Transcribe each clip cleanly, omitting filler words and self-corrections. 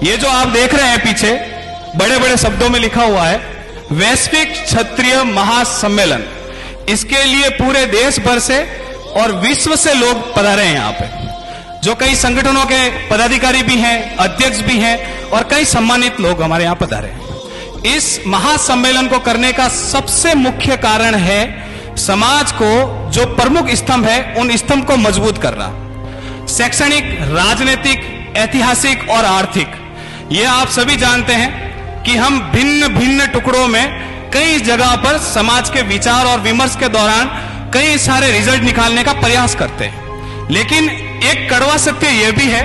ये जो आप देख रहे हैं पीछे बड़े बड़े शब्दों में लिखा हुआ है वैश्विक क्षत्रिय महासम्मेलन, इसके लिए पूरे देश भर से और विश्व से लोग पधारे हैं यहाँ पे, जो कई संगठनों के पदाधिकारी भी हैं, अध्यक्ष भी हैं और कई सम्मानित लोग हमारे यहाँ पधारे हैं। इस महासम्मेलन को करने का सबसे मुख्य कारण है समाज को जो प्रमुख स्तंभ है उन स्तंभ को मजबूत करना, शैक्षणिक, राजनीतिक, ऐतिहासिक और आर्थिक। ये आप सभी जानते हैं कि हम भिन्न भिन्न टुकड़ों में कई जगह पर समाज के विचार और विमर्श के दौरान कई सारे रिजल्ट निकालने का प्रयास करते हैं, लेकिन एक कड़वा सत्य यह भी है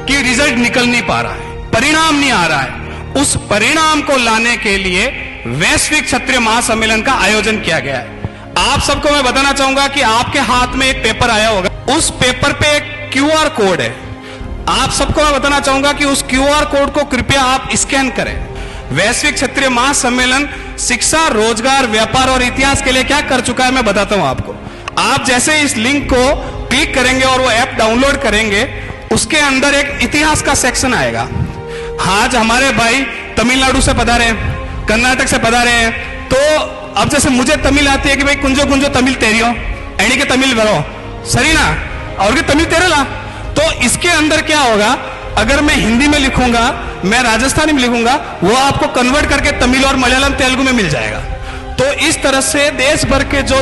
कि रिजल्ट निकल नहीं पा रहा है, परिणाम नहीं आ रहा है। उस परिणाम को लाने के लिए वैश्विक क्षत्रिय महासम्मेलन का आयोजन किया गया है। आप सबको मैं बताना चाहूंगा कि आपके हाथ में एक पेपर आया होगा, उस पेपर पे एक QR कोड है। आप सबको मैं बताना चाहूंगा कि उस QR कोड को कृपया आप स्कैन करें। वैश्विक क्षत्रिय महासम्मेलन शिक्षा, रोजगार, व्यापार और इतिहास के लिए क्या कर चुका है मैं बताता हूं आपको। आप जैसे इस लिंक को क्लिक करेंगे और वो ऐप डाउनलोड करेंगे, उसके अंदर एक इतिहास का सेक्शन आएगा। आज हमारे भाई तमिलनाडु से पधारे हैं, कर्नाटक से पधारे हैं, तो अब जैसे मुझे तमिल आती है कि भाई कुंजो कुंजो तमिल तेरियो एणी के तमिल भरो सही ना, और के तमिल तेरेला, तो इसके अंदर क्या होगा, अगर मैं हिंदी में लिखूंगा, मैं राजस्थानी में लिखूंगा, वो आपको कन्वर्ट करके तमिल और मलयालम, तेलुगु में मिल जाएगा। तो इस तरह से देश भर के जो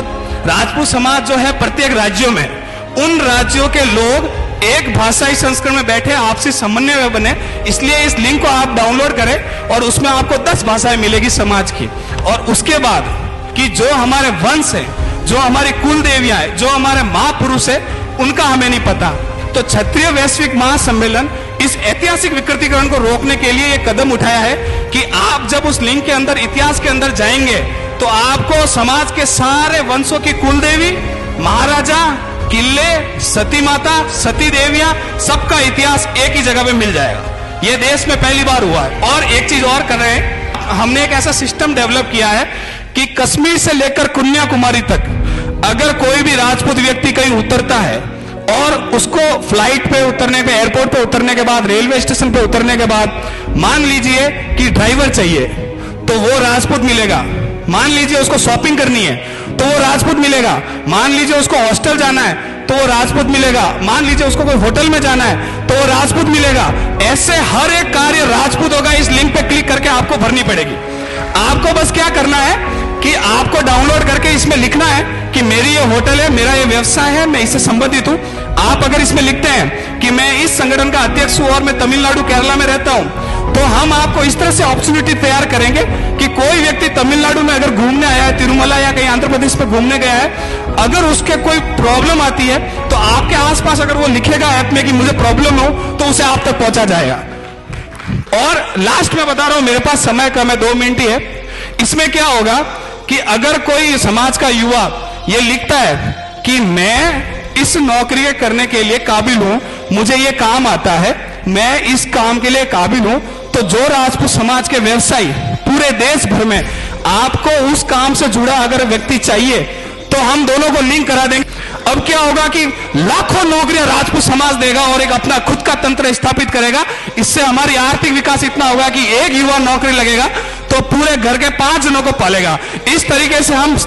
राजपूत समाज जो है प्रत्येक राज्यों में, उन राज्यों के लोग एक भाषाई संस्करण में बैठे आपसी समन्वय बने। इसलिए इस लिंक को आप डाउनलोड करें और उसमें आपको 10 भाषाएं मिलेगी समाज की। और उसके बाद कि जो हमारे वंश है, जो हमारी कुल देवियां है, जो हमारे महापुरुष है, उनका हमें नहीं पता। तो क्षत्रिय वैश्विक महासम्मेलन इस ऐतिहासिक विकृतीकरण को रोकने के लिए एक कदम उठाया है कि आप जब उस लिंक के अंदर, इतिहास के अंदर जाएंगे, तो आपको समाज के सारे वंशों की कुल देवी, महाराजा, किले, सती माता, सती देवियां, सबका इतिहास एक ही जगह पे मिल जाएगा। ये देश में पहली बार हुआ है। और एक चीज और कर रहे हैं, हमने एक ऐसा सिस्टम डेवलप किया है कि कश्मीर से लेकर कन्याकुमारी तक अगर कोई भी राजपूत व्यक्ति कहीं उतरता है और उसको फ्लाइट पे उतरने पे, एयरपोर्ट पे उतरने के बाद, रेलवे स्टेशन पे उतरने के बाद मान लीजिए कि ड्राइवर चाहिए तो वो राजपूत मिलेगा। मान लीजिए उसको शॉपिंग करनी है तो वो राजपूत मिलेगा। मान लीजिए उसको हॉस्टल जाना है तो वो राजपूत मिलेगा। मान लीजिए उसको कोई होटल में जाना है तो वो राजपूत मिलेगा। ऐसे हर एक कार्य राजपूत होगा। इस लिंक पे क्लिक करके आपको भरनी पड़ेगी। आपको बस क्या करना है कि आपको डाउनलोड करके इसमें लिखना है कि मेरी ये होटल है, मेरा ये व्यवसाय है, मैं इससे संबंधित हूं। आप अगर इसमें लिखते हैं कि मैं इस संगठन का अध्यक्ष हूं और मैं तमिलनाडु, केरला में रहता हूं, तो हम आपको इस तरह से अपॉर्चुनिटी तैयार करेंगे कि कोई व्यक्ति तमिलनाडु में अगर घूमने आया है, तिरुमला या कहीं आंध्र प्रदेश पे घूमने गया है, अगर उसके कोई प्रॉब्लम आती है तो आपके आसपास अगर वो लिखेगा ऐप में कि मुझे प्रॉब्लम हो, तो उसे आप तक पहुंचा जाएगा। और लास्ट में बता रहा हूं, मेरे पास समय कम है, 2 मिनट ही है। इसमें क्या होगा कि अगर कोई समाज का युवा ये लिखता है कि मैं इस नौकरी करने के लिए काबिल हूं, मुझे ये काम आता है, मैं इस काम के लिए काबिल हूं, तो जो राजपूत समाज के व्यवसायी पूरे देश भर में आपको उस काम से जुड़ा अगर व्यक्ति चाहिए तो हम दोनों को लिंक करा देंगे। अब क्या होगा कि लाखों नौकरियां राजपूत समाज देगा और एक अपना खुद का तंत्र स्थापित करेगा। इससे हमारी आर्थिक विकास इतना होगा कि एक युवा नौकरी लगेगा तो पूरे घर के 5 जनों को पालेगा। इस तरीके से हम